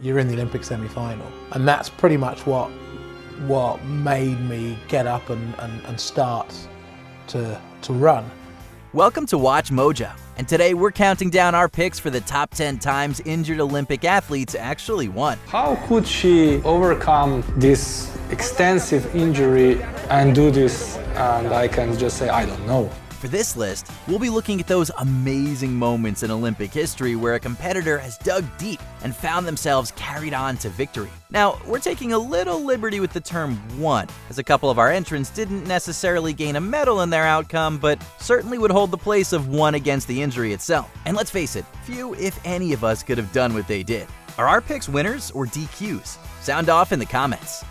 you're in the Olympic semi-final. And that's pretty much what made me get up and start to run. Welcome to WatchMojo, and today we're counting down our picks for the top 10 times injured Olympic athletes actually won. How could she overcome this extensive injury and do this? And I can just say, I don't know. For this list, we'll be looking at those amazing moments in Olympic history where a competitor has dug deep and found themselves carried on to victory. Now, we're taking a little liberty with the term won, as a couple of our entrants didn't necessarily gain a medal in their outcome, but certainly would hold the place of won against the injury itself. And let's face it, few, if any of us could have done what they did. Are our picks winners or DQs? Sound off in the comments.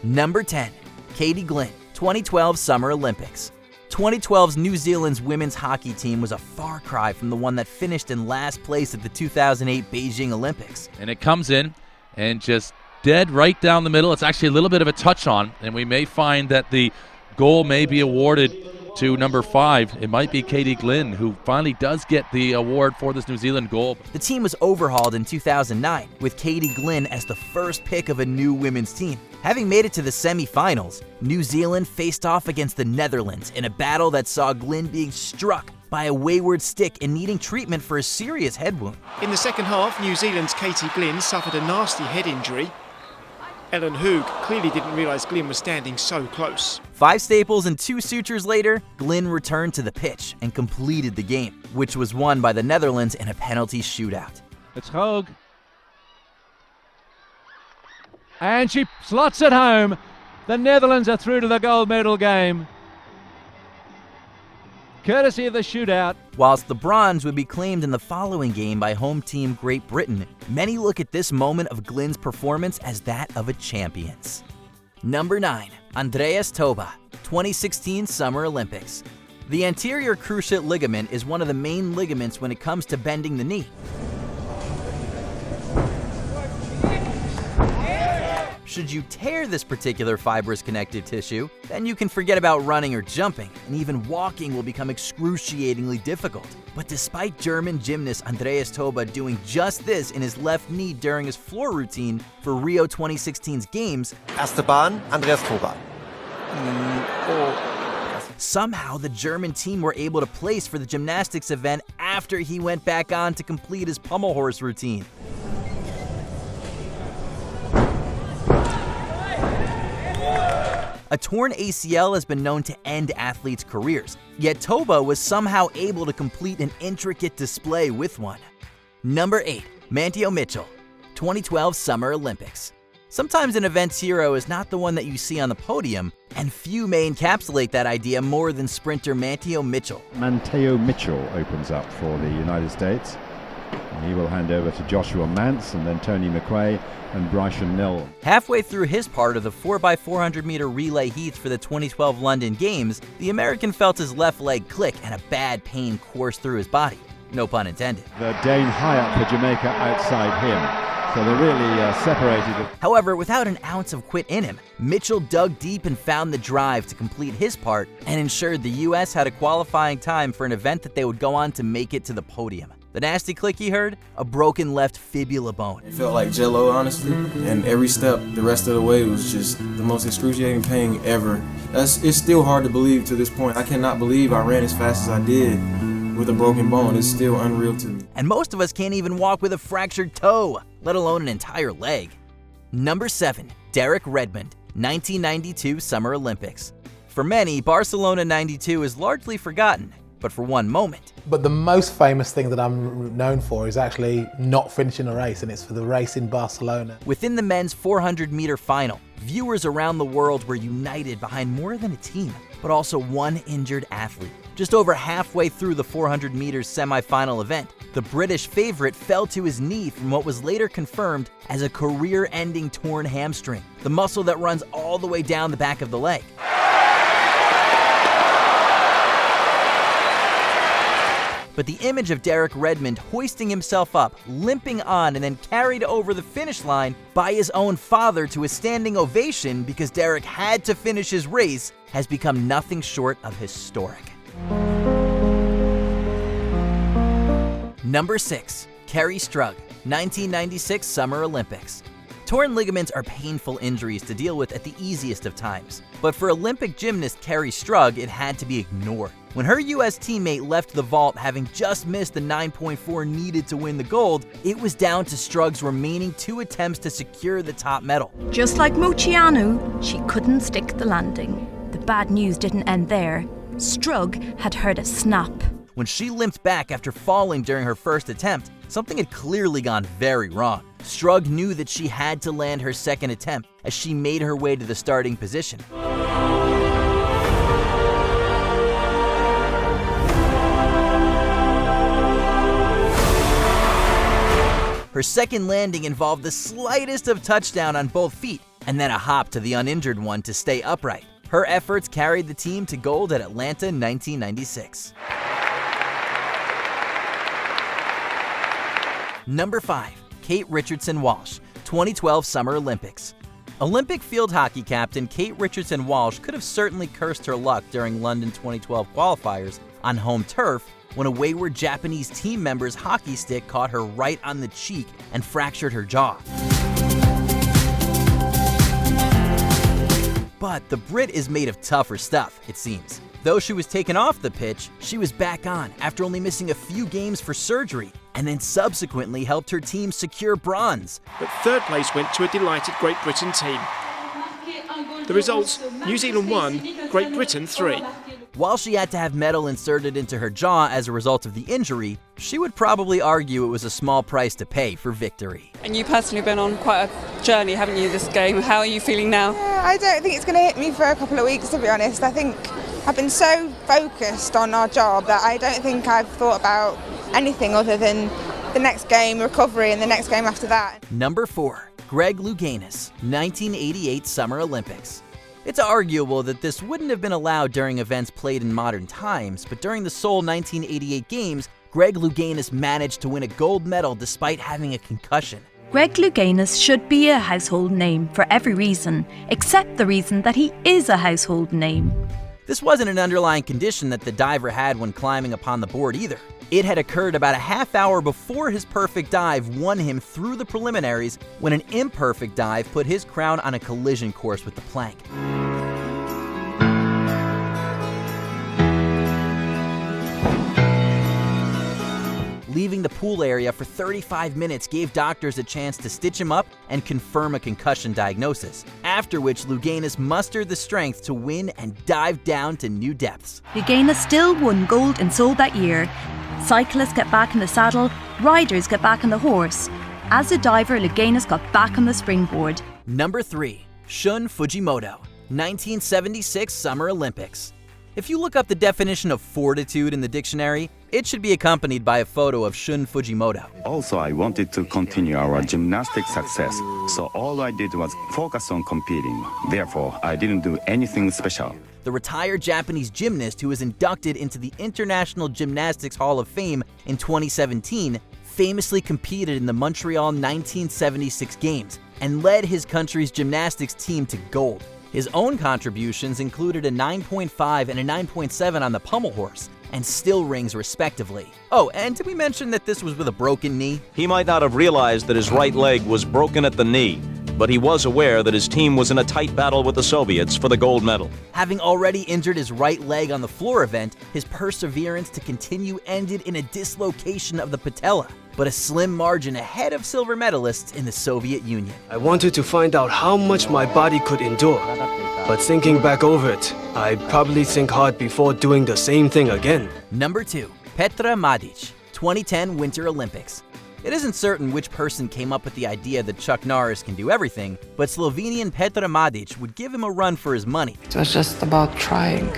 Number 10, Katie Glynn, 2012 Summer Olympics. 2012's New Zealand's women's hockey team was a far cry from the one that finished in last place at the 2008 Beijing Olympics. And it comes in and just dead right down the middle. It's actually a little bit of a touch on, and we may find that the goal may be awarded to number 5. It might be Katie Glynn, who finally does get the award for this New Zealand goal. The team was overhauled in 2009, with Katie Glynn as the first pick of a new women's team. Having made it to the semi-finals, New Zealand faced off against the Netherlands in a battle that saw Glynn being struck by a wayward stick and needing treatment for a serious head wound. In the second half, New Zealand's Katie Glynn suffered a nasty head injury. Ellen Hoog clearly didn't realise Glynn was standing so close. 5 staples and 2 sutures later, Glynn returned to the pitch and completed the game, which was won by the Netherlands in a penalty shootout. It's Hoog. And she slots it home. The Netherlands are through to the gold medal game, courtesy of the shootout. Whilst the bronze would be claimed in the following game by home team Great Britain, many look at this moment of Glynn's performance as that of a champion's. Number 9, Andreas Toba, 2016 Summer Olympics. The anterior cruciate ligament is one of the main ligaments when it comes to bending the knee. Should you tear this particular fibrous connective tissue, then you can forget about running or jumping, and even walking will become excruciatingly difficult. But despite German gymnast Andreas Toba doing just this in his left knee during his floor routine for Rio 2016's Games, Erste Bahn, Andreas Toba. somehow the German team were able to place for the gymnastics event after he went back on to complete his pommel horse routine. A torn ACL has been known to end athletes' careers, yet Toba was somehow able to complete an intricate display with one. Number 8, Manteo Mitchell, 2012 Summer Olympics. Sometimes an event's hero is not the one that you see on the podium, and few may encapsulate that idea more than sprinter Manteo Mitchell. Manteo Mitchell opens up for the United States. He will hand over to Joshua Mance and then Tony McQuay and Bryson Nell. Halfway through his part of the 4x400 meter relay heats for the 2012 London Games, the American felt his left leg click and a bad pain course through his body. No pun intended. The Dane Hyatt for Jamaica outside him. So they really separated. However, without an ounce of quit in him, Mitchell dug deep and found the drive to complete his part and ensured the U.S. had a qualifying time for an event that they would go on to make it to the podium. The nasty click he heard? A broken left fibula bone. It felt like jello, honestly, and every step the rest of the way was just the most excruciating pain ever. It's still hard to believe to this point. I cannot believe I ran as fast as I did with a broken bone. It's still unreal to me. And most of us can't even walk with a fractured toe, let alone an entire leg. Number 7, Derek Redmond, 1992 Summer Olympics. For many, Barcelona 92 is largely forgotten, but for one moment. But the most famous thing that I'm known for is actually not finishing a race, and it's for the race in Barcelona. Within the men's 400-meter final, viewers around the world were united behind more than a team, but also one injured athlete. Just over halfway through the 400 meters semifinal event, the British favorite fell to his knee from what was later confirmed as a career-ending torn hamstring, the muscle that runs all the way down the back of the leg. But the image of Derek Redmond hoisting himself up, limping on, and then carried over the finish line by his own father to a standing ovation because Derek had to finish his race has become nothing short of historic. Number 6, Kerri Strug, 1996 Summer Olympics. Torn ligaments are painful injuries to deal with at the easiest of times, but for Olympic gymnast Kerri Strug, it had to be ignored. When her U.S. teammate left the vault having just missed the 9.4 needed to win the gold, it was down to Strug's remaining 2 attempts to secure the top medal. Just like Moceanu, she couldn't stick the landing. The bad news didn't end there. Strug had heard a snap. When she limped back after falling during her first attempt, something had clearly gone very wrong. Strug knew that she had to land her second attempt as she made her way to the starting position. Her second landing involved the slightest of touchdown on both feet, and then a hop to the uninjured one to stay upright. Her efforts carried the team to gold at Atlanta 1996. Number 5. Kate Richardson-Walsh, 2012 Summer Olympics. Olympic field hockey captain Kate Richardson-Walsh could have certainly cursed her luck during London 2012 qualifiers on home turf when a wayward Japanese team member's hockey stick caught her right on the cheek and fractured her jaw. But the Brit is made of tougher stuff, it seems. Though she was taken off the pitch, she was back on after only missing a few games for surgery, and then subsequently helped her team secure bronze. But third place went to a delighted Great Britain team. The results: New Zealand 1, Great Britain 3. While she had to have metal inserted into her jaw as a result of the injury, she would probably argue it was a small price to pay for victory. And you personally have been on quite a journey, haven't you, this game? How are you feeling now? I don't think it's going to hit me for a couple of weeks, to be honest. I think I've been so focused on our job that I don't think I've thought about anything other than the next game, recovery, and the next game after that. Number 4. Greg Louganis, 1988 Summer Olympics. It's arguable that this wouldn't have been allowed during events played in modern times, but during the Seoul 1988 Games, Greg Louganis managed to win a gold medal despite having a concussion. Greg Louganis should be a household name for every reason, except the reason that he is a household name. This wasn't an underlying condition that the diver had when climbing upon the board either. It had occurred about a half hour before his perfect dive won him through the preliminaries when an imperfect dive put his crown on a collision course with the plank. Leaving the pool area for 35 minutes gave doctors a chance to stitch him up and confirm a concussion diagnosis, after which Louganis mustered the strength to win and dive down to new depths. Louganis still won gold in Seoul that year. Cyclists get back in the saddle, riders get back on the horse. As a diver, Louganis got back on the springboard. Number 3. Shun Fujimoto, 1976 Summer Olympics. If you look up the definition of fortitude in the dictionary, it should be accompanied by a photo of Shun Fujimoto. Also, I wanted to continue our gymnastic success, so all I did was focus on competing. Therefore, I didn't do anything special. The retired Japanese gymnast who was inducted into the International Gymnastics Hall of Fame in 2017 famously competed in the Montreal 1976 Games and led his country's gymnastics team to gold. His own contributions included a 9.5 and a 9.7 on the pommel horse, and still rings respectively. Oh, and did we mention that this was with a broken knee? He might not have realized that his right leg was broken at the knee, but he was aware that his team was in a tight battle with the Soviets for the gold medal. Having already injured his right leg on the floor event, his perseverance to continue ended in a dislocation of the patella, but a slim margin ahead of silver medalists in the Soviet Union. I wanted to find out how much my body could endure, but thinking back over it, I'd probably think hard before doing the same thing again. Number 2. Petra Maric, 2010 Winter Olympics. It isn't certain which person came up with the idea that Chuck Norris can do everything, but Slovenian Petra Maric would give him a run for his money. It was just about trying.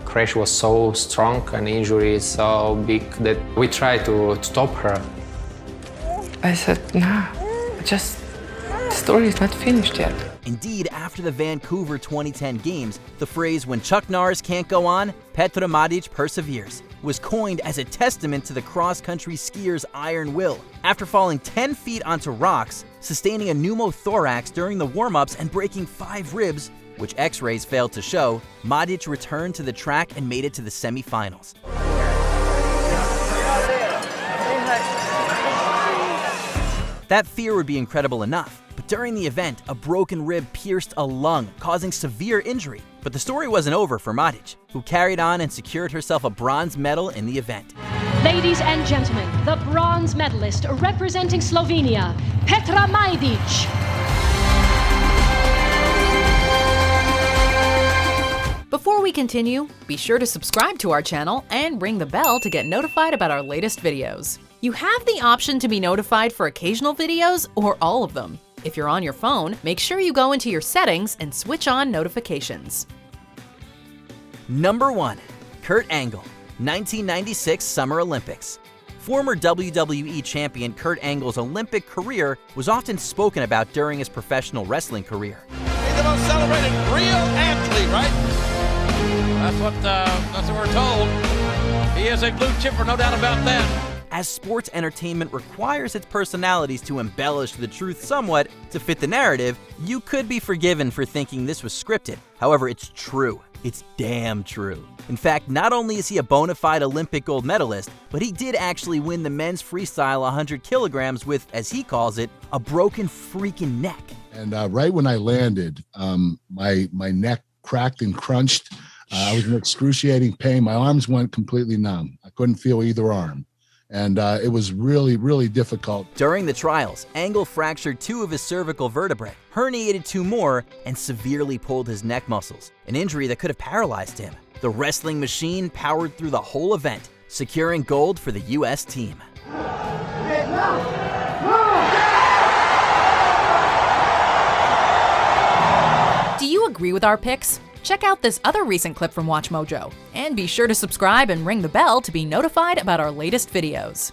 Crash was so strong and injury is so big that we tried to stop her. I said, nah, the story is not finished yet. Indeed, after the Vancouver 2010 Games, the phrase, "when Chuck Norris can't go on, Petra Maric perseveres," was coined as a testament to the cross-country skier's iron will. After falling 10 feet onto rocks, sustaining a pneumothorax during the warm-ups and breaking 5 ribs, which x-rays failed to show, Maric returned to the track and made it to the semifinals. That fear would be incredible enough, but during the event, a broken rib pierced a lung, causing severe injury. But the story wasn't over for Maric, who carried on and secured herself a bronze medal in the event. Ladies and gentlemen, the bronze medalist representing Slovenia, Petra Maric. Before we continue, be sure to subscribe to our channel and ring the bell to get notified about our latest videos. You have the option to be notified for occasional videos or all of them. If you're on your phone, make sure you go into your settings and switch on notifications. Number 1. Kurt Angle, 1996 Summer Olympics. Former WWE champion Kurt Angle's Olympic career was often spoken about during his professional wrestling career. He's the most celebrated real athlete, right? That's what we're told. He is a blue chipper, no doubt about that. As sports entertainment requires its personalities to embellish the truth somewhat to fit the narrative, you could be forgiven for thinking this was scripted. However, it's true. It's damn true. In fact, not only is he a bona fide Olympic gold medalist, but he did actually win the men's freestyle 100 kilograms with, as he calls it, a broken freaking neck. And right when I landed, my neck cracked and crunched. I was in excruciating pain. My arms went completely numb. I couldn't feel either arm. And it was really, really difficult. During the trials, Angle fractured 2 of his cervical vertebrae, herniated 2 more, and severely pulled his neck muscles, an injury that could have paralyzed him. The wrestling machine powered through the whole event, securing gold for the U.S. team. Do you agree with our picks? Check out this other recent clip from WatchMojo, and be sure to subscribe and ring the bell to be notified about our latest videos.